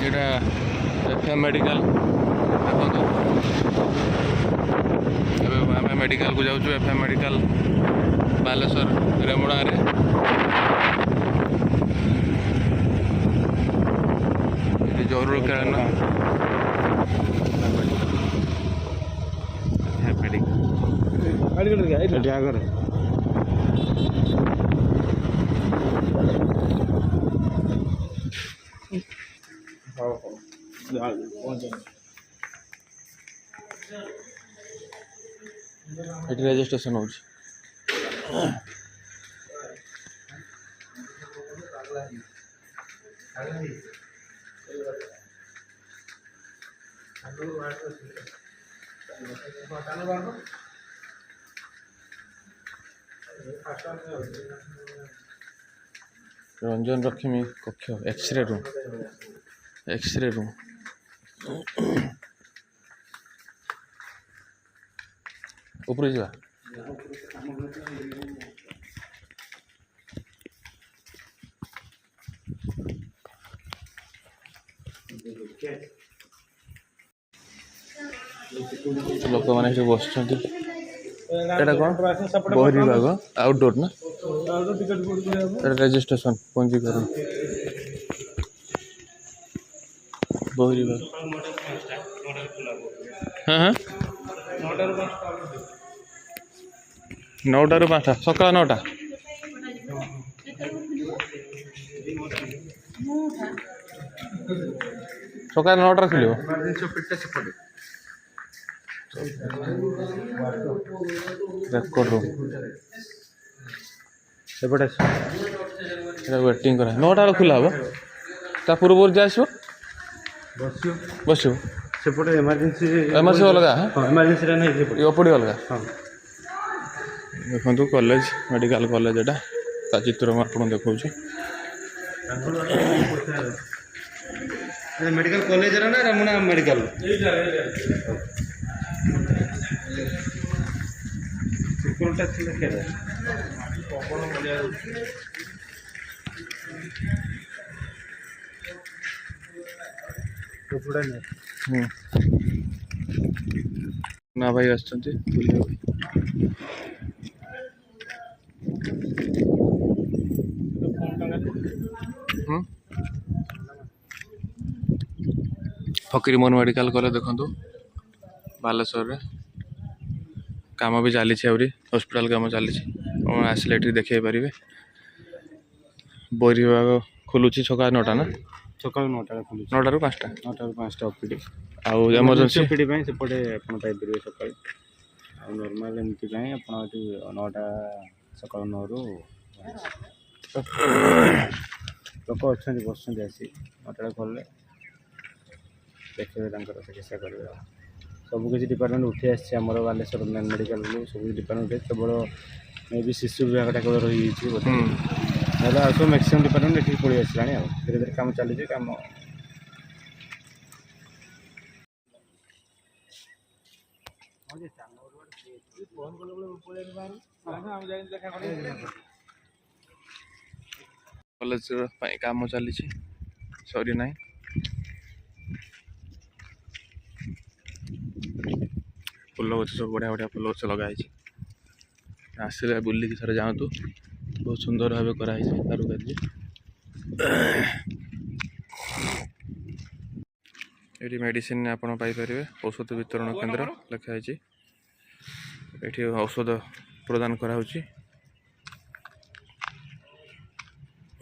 এটা FM medical देखो आम मेडिकल को जाऊँ एफएम मेडिकल बालेश्वर रेमुणा रे जरूरकालीन मेडिकल रेजिस्ट्रेशन हो रंजन लक्ष्मी कक्ष एक्सरे रूम ऊपर जा लोक मैंने बस कौन बहिर्भाग आउटडोर ना रेजिस्ट्रेशन पंजीकरण बहिर्भाग हाँ हाँ 9टा ରୁ 5ଟା ସକାଳ 9ଟା ସକାଳ 9ଟାରେ ଖୋଲିବ ରେକର୍ଡ ରୁମ୍ ସେପଟେ এটা ୱେଟିଂ କରା 9ଟା ରେ ଖୋଲା ହେବ ତା ପୂର୍ବରୁ ଯା ଆସିବ ବସିବ ସେପଟେ ଏମର୍ଜେନ୍ସି ଅଲଗା ଏମର୍ଜେନ୍ସିରେ ନାହିଁ ସେପଟେ ଓପିଡି ଅଲଗା ହଁ देखो कॉलेज मेडिकल कॉलेज एटा ता चित्र में आपको देखा मेडिकल कॉलेज ना रमुना मेडिकल ना भाई आछंती फकीरमोहन मेडिकल कॉलेज देखो बालेश्वर रे काम भी चली हॉस्पिटल काम चली आसिले देखे पारे बहिर्भाग खोलुची सकाल 9टा ना सकाल 9टा खोलुची 9टा ରୁ 5ଟା 9टा ରୁ 5टा ओपीडी आउ इमरजेंसी ओपीडी पे सेपटे अपन पाई परिवे सकाल आ नॉर्मल एमती पे अपन 9टा सकाल 9 ରୁ लोक अच्छा बस आसी 9टा खोलले देखिए चिकित्सा करेंगे सबकि डिपार्टमेंट उठी आमर बालेश्वर मेन मेडिकल सब डिपार्टमेंट केवल मे भी शिशु विभाग केवल रही ना सब मैक्सिमम डिपार्टमेंट ये पलि आसला धीरे धीरे कम चली कम कॉलेज काम चली सरी ना फूल गच सब बढ़िया बढ़िया फूल गच लगाई आसिले बुलिकी थोड़े जातु बहुत सुंदर भाव कराई कारुकार्य ये मेडिसिन आप औषध वितरण केन्द्र लिखाई औषध प्रदान करा